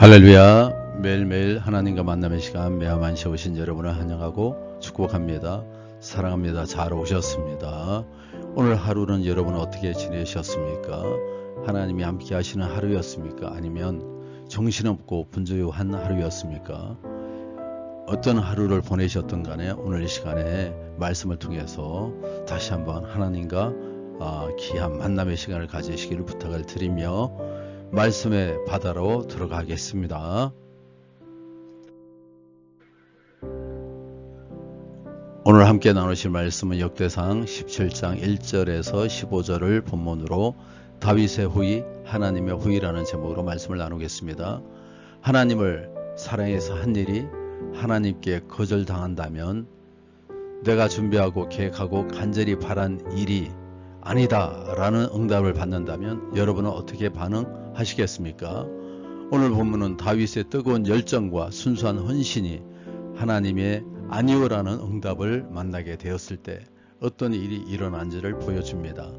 할렐루야. 매일매일 하나님과 만남의 시간 매화만시에 오신 여러분을 환영하고 축복합니다. 사랑합니다. 잘 오셨습니다. 오늘 하루는 여러분 어떻게 지내셨습니까? 하나님이 함께 하시는 하루였습니까? 아니면 정신없고 분주한 하루였습니까? 어떤 하루를 보내셨든 간에 오늘 이 시간에 말씀을 통해서 다시 한번 하나님과 귀한 만남의 시간을 가지시기를 부탁을 드리며 말씀의 바다로 들어가겠습니다. 오늘 함께 나누실 말씀은 역대상 17장 1절에서 15절을 본문으로 다윗의 후위, 하나님의 후위라는 제목으로 말씀을 나누겠습니다. 하나님을 사랑해서 한 일이 하나님께 거절당한다면, 내가 준비하고 계획하고 간절히 바란 일이 아니다 라는 응답을 받는다면 여러분은 어떻게 반응하시겠습니까? 오늘 본문은 다윗의 뜨거운 열정과 순수한 헌신이 하나님의 아니요 라는 응답을 만나게 되었을 때 어떤 일이 일어난지를 보여줍니다.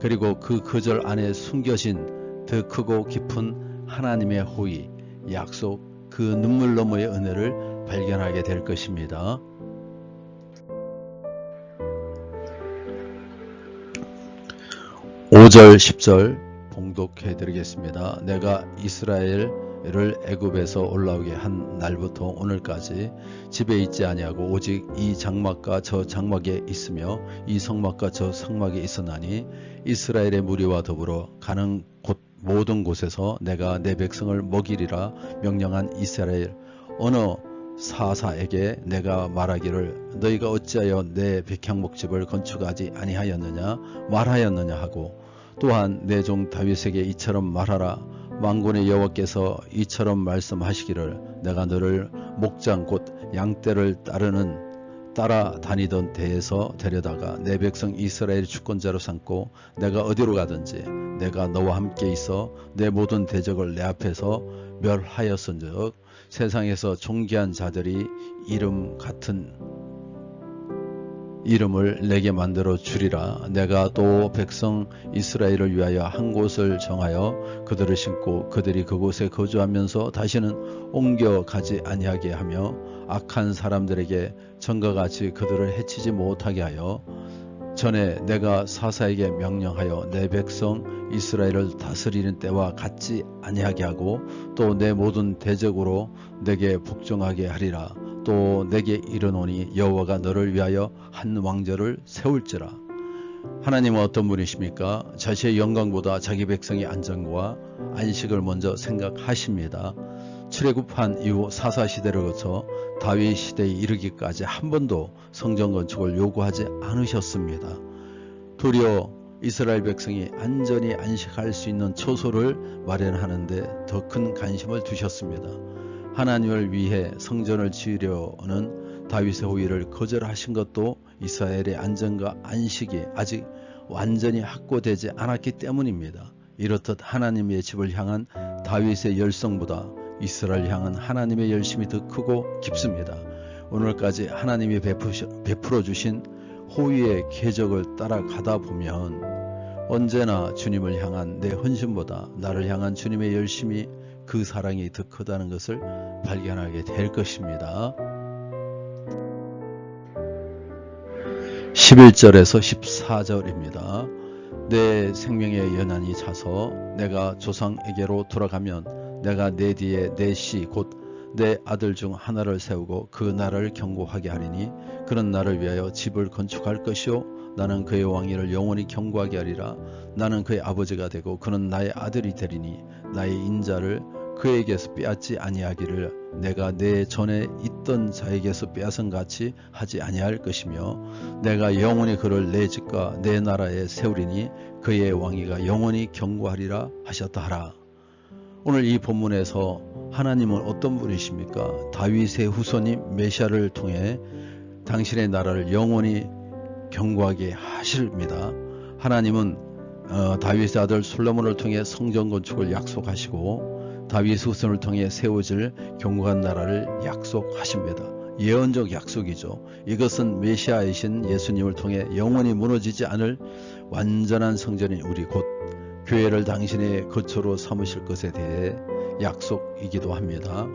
그리고 그 거절 안에 숨겨진 더 크고 깊은 하나님의 호의, 약속, 그 눈물 너머의 은혜를 발견하게 될 것입니다. 5절 10절 봉독해 드리겠습니다. 내가 이스라엘을 애굽에서 올라오게 한 날부터 오늘까지 집에 있지 아니하고 오직 이 장막과 저 장막에 있으며 이 성막과 저 성막에 있었나니 이스라엘의 무리와 더불어 가는 곳 모든 곳에서 내가 내 백성을 먹이리라 명령한 이스라엘 어느 사사에게 내가 말하기를 너희가 어찌하여 내 백향목집을 건축하지 아니하였느냐 말하였느냐 하고, 또한 내 종 다윗에게 이처럼 말하라. 만군의 여호와께서 이처럼 말씀하시기를 내가 너를 목장 곧 양떼를 따라다니던 데에서 데려다가 내 백성 이스라엘의 주권자로 삼고 내가 어디로 가든지 내가 너와 함께 있어 내 모든 대적을 내 앞에서 멸하였은즉 세상에서 존귀한 자들이 이름 같은 이름을 내게 만들어 주리라. 내가 또 백성 이스라엘을 위하여 한 곳을 정하여 그들을 심고 그들이 그곳에 거주하면서 다시는 옮겨가지 아니하게 하며 악한 사람들에게 전과 같이 그들을 해치지 못하게 하여 전에 내가 사사에게 명령하여 내 백성 이스라엘을 다스리는 때와 같지 아니하게 하고 또 내 모든 대적으로 내게 복종하게 하리라. 또 내게 이르노니 여호와가 너를 위하여 한 왕조를 세울지라. 하나님은 어떤 분이십니까? 자신의 영광보다 자기 백성의 안전과 안식을 먼저 생각하십니다. 출애굽한 이후 사사시대를 거쳐 다윗 시대에 이르기까지 한 번도 성전 건축을 요구하지 않으셨습니다. 도리어 이스라엘 백성이 안전히 안식할 수 있는 처소를 마련하는데 더 큰 관심을 두셨습니다. 하나님을 위해 성전을 지으려는 다윗의 호의를 거절하신 것도 이스라엘의 안전과 안식이 아직 완전히 확보되지 않았기 때문입니다. 이렇듯 하나님의 집을 향한 다윗의 열성보다 이스라엘 향한 하나님의 열심이 더 크고 깊습니다. 오늘까지 하나님이 베풀어 주신 호의의 궤적을 따라가다 보면 언제나 주님을 향한 내 헌신보다 나를 향한 주님의 열심이, 그 사랑이 더 크다는 것을 발견하게 될 것입니다. 11절에서 14절입니다. 내 생명의 연한이 차서 내가 조상에게로 돌아가면 내가 내 뒤에 내 씨 곧 내 아들 중 하나를 세우고 그 나라를 견고하게 하리니 그는 나를 위하여 집을 건축할 것이요 나는 그의 왕위를 영원히 견고하게 하리라. 나는 그의 아버지가 되고 그는 나의 아들이 되리니 나의 인자를 그에게서 빼앗지 아니하기를 내가 내 전에 있던 자에게서 빼앗은 같이 하지 아니할 것이며 내가 영원히 그를 내 집과 내 나라에 세우리니 그의 왕위가 영원히 견고하리라 하셨다 하라. 오늘 이 본문에서 하나님은 어떤 분이십니까? 다윗의 후손인 메시아를 통해 당신의 나라를 영원히 견고하게 하십니다. 하나님은 다윗의 아들 솔로몬을 통해 성전 건축을 약속하시고 다윗 후손을 통해 세워질 견고한 나라를 약속하십니다. 예언적 약속이죠. 이것은 메시아이신 예수님을 통해 영원히 무너지지 않을 완전한 성전인 우리 곧 교회를 당신의 거처로 삼으실 것에 대해 약속이기도 합니다.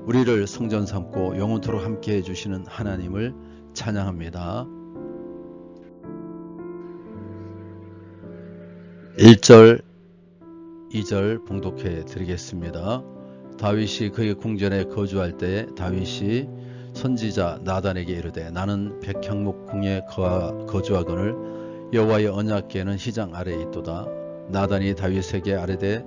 우리를 성전 삼고 영원토록 함께 해주시는 하나님을 찬양합니다. 1절 2절 봉독해 드리겠습니다. 다윗이 그의 궁전에 거주할 때 다윗이 선지자 나단에게 이르되 나는 백향목 궁에 거주하거늘 여호와의 언약궤는 휘장 아래에 있도다. 나단이 다윗에게 아뢰되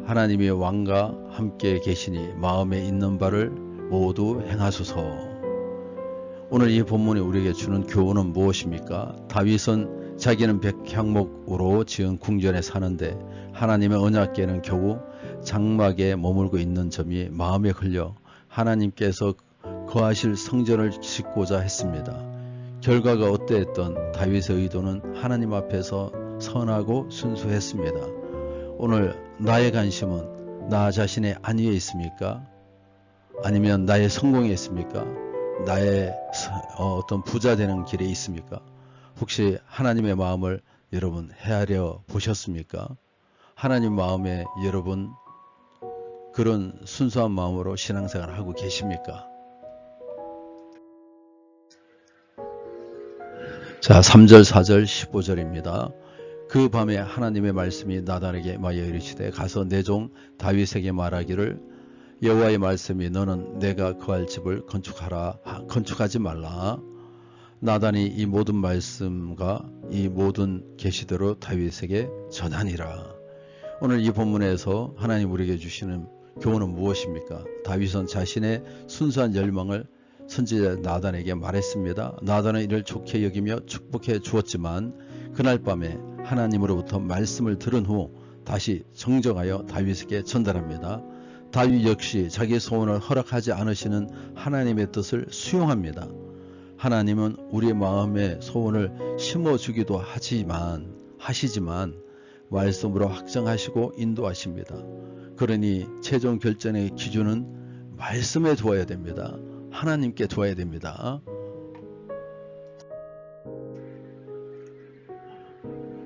하나님이 왕과 함께 계시니 마음에 있는 바를 모두 행하소서. 오늘 이 본문이 우리에게 주는 교훈은 무엇입니까? 다윗은 자기는 백향목으로 지은 궁전에 사는데 하나님의 언약궤는 겨우 장막에 머물고 있는 점이 마음에 걸려 하나님께서 거하실 성전을 짓고자 했습니다. 결과가 어떠했던 다윗의 의도는 하나님 앞에서 선하고 순수했습니다. 오늘 나의 관심은 나 자신의 안위에 있습니까? 아니면 나의 성공에 있습니까? 나의 어떤 부자 되는 길에 있습니까? 혹시 하나님의 마음을 여러분 헤아려 보셨습니까? 하나님 마음에 여러분 그런 순수한 마음으로 신앙생활을 하고 계십니까? 자, 3절, 4절, 15절입니다. 그 밤에 하나님의 말씀이 나단에게 임하여 이르시되 가서 내 종 다윗에게 말하기를 여호와의 말씀이 너는 내가 거할 집을 건축하지 말라. 나단이 이 모든 말씀과 이 모든 계시대로 다윗에게 전하니라. 오늘 이 본문에서 하나님 우리에게 주시는 교훈은 무엇입니까? 다윗은 자신의 순수한 열망을 선지자 나단에게 말했습니다. 나단은 이를 좋게 여기며 축복해 주었지만 그날 밤에 하나님으로부터 말씀을 들은 후 다시 정정하여 다윗에게 전달합니다. 다윗 역시 자기 소원을 허락하지 않으시는 하나님의 뜻을 수용합니다. 하나님은 우리의 마음에 소원을 심어주기도 하시지만 말씀으로 확정하시고 인도하십니다. 그러니 최종 결정의 기준은 말씀에 두어야 됩니다. 하나님께 두어야 됩니다.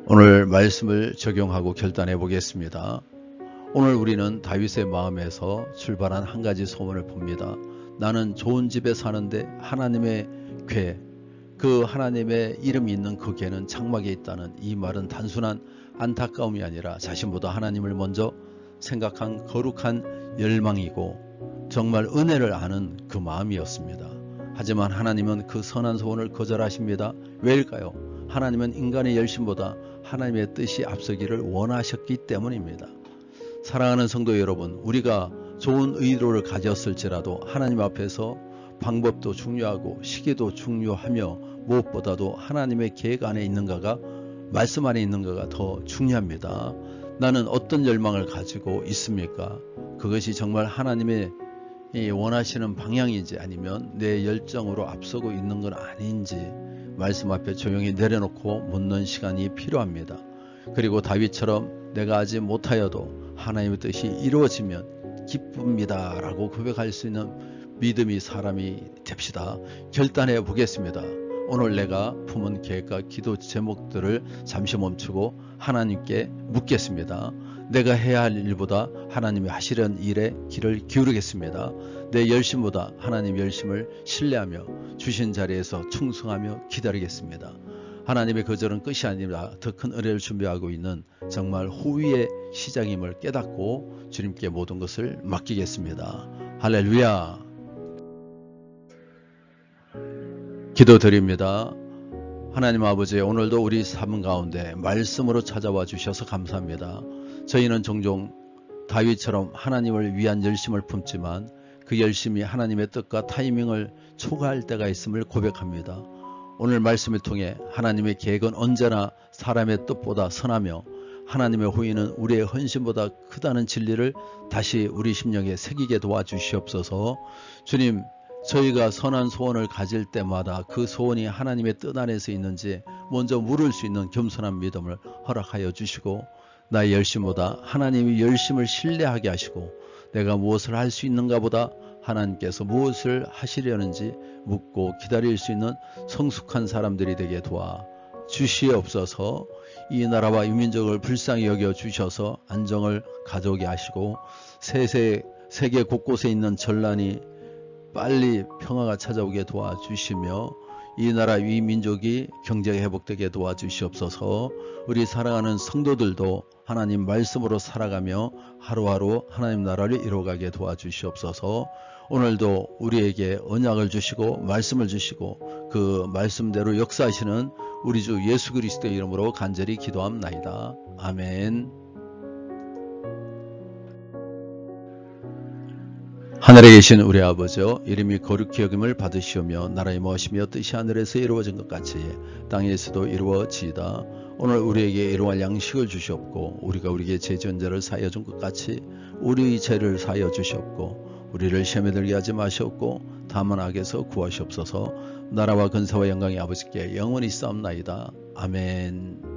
오늘 말씀을 적용하고 결단해 보겠습니다. 오늘 우리는 다윗의 마음에서 출발한 한 가지 소원을 봅니다. 나는 좋은 집에 사는데 하나님의 궤, 그 하나님의 이름이 있는 그 궤는 장막에 있다는 이 말은 단순한 안타까움이 아니라 자신보다 하나님을 먼저 생각한 거룩한 열망이고 정말 은혜를 아는 그 마음이었습니다. 하지만 하나님은 그 선한 소원을 거절하십니다. 왜일까요? 하나님은 인간의 열심보다 하나님의 뜻이 앞서기를 원하셨기 때문입니다. 사랑하는 성도 여러분, 우리가 좋은 의도를 가졌을지라도 하나님 앞에서 방법도 중요하고 시기도 중요하며 무엇보다도 하나님의 계획 안에 있는가가 말씀 안에 있는가가 더 중요합니다. 나는 어떤 열망을 가지고 있습니까? 그것이 정말 하나님의 원하시는 방향인지 아니면 내 열정으로 앞서고 있는 건 아닌지 말씀 앞에 조용히 내려놓고 묻는 시간이 필요합니다. 그리고 다윗처럼 내가 아직 못하여도 하나님의 뜻이 이루어지면 기쁩니다 라고 고백할 수 있는 믿음이 사람이 됩시다. 결단해 보겠습니다. 오늘 내가 품은 계획과 기도 제목들을 잠시 멈추고 하나님께 묻겠습니다. 내가 해야 할 일보다 하나님이 하시려는 일에 귀를 기울이겠습니다. 내 열심보다 하나님 열심을 신뢰하며 주신 자리에서 충성하며 기다리겠습니다. 하나님의 거절은 끝이 아니라 더 큰 은혜를 준비하고 있는 정말 호위의 시작임을 깨닫고 주님께 모든 것을 맡기겠습니다. 할렐루야. 기도드립니다. 하나님 아버지, 오늘도 우리 삶 가운데 말씀으로 찾아와 주셔서 감사합니다. 저희는 종종 다윗처럼 하나님을 위한 열심을 품지만 그 열심이 하나님의 뜻과 타이밍을 초과할 때가 있음을 고백합니다. 오늘 말씀을 통해 하나님의 계획은 언제나 사람의 뜻보다 선하며 하나님의 호의는 우리의 헌신보다 크다는 진리를 다시 우리 심령에 새기게 도와주시옵소서. 주님, 저희가 선한 소원을 가질 때마다 그 소원이 하나님의 뜻 안에서 있는지 먼저 물을 수 있는 겸손한 믿음을 허락하여 주시고 나의 열심보다 하나님의 열심을 신뢰하게 하시고 내가 무엇을 할 수 있는가 보다 하나님께서 무엇을 하시려는지 묻고 기다릴 수 있는 성숙한 사람들이 되게 도와 주시옵소서. 이 나라와 이 민족을 불쌍히 여겨 주셔서 안정을 가져오게 하시고 세계 곳곳에 있는 전란이 빨리 평화가 찾아오게 도와주시며 이 나라 이 민족이 경제가 회복되게 도와주시옵소서. 우리 사랑하는 성도들도 하나님 말씀으로 살아가며 하루하루 하나님 나라를 이루어가게 도와주시옵소서. 오늘도 우리에게 언약을 주시고 말씀을 주시고 그 말씀대로 역사하시는 우리 주 예수 그리스도의 이름으로 간절히 기도합나이다. 아멘. 하늘에 계신 우리 아버지여, 이름이 거룩히 여김을 받으시오며 나라의 무엇이며 뜻이 하늘에서 이루어진 것 같이 땅에서도 이루어지이다. 오늘 우리에게 일용할 양식을 주시옵고 우리가 우리에게 죄 지은 자를 사하여 준 것 같이 우리 죄를 사하여 주시옵고 우리를 시험에 들게 하지 마시옵고 다만 악에서 구하시옵소서. 나라와 근세와 영광이 아버지께 영원히 있사옵나이다. 아멘.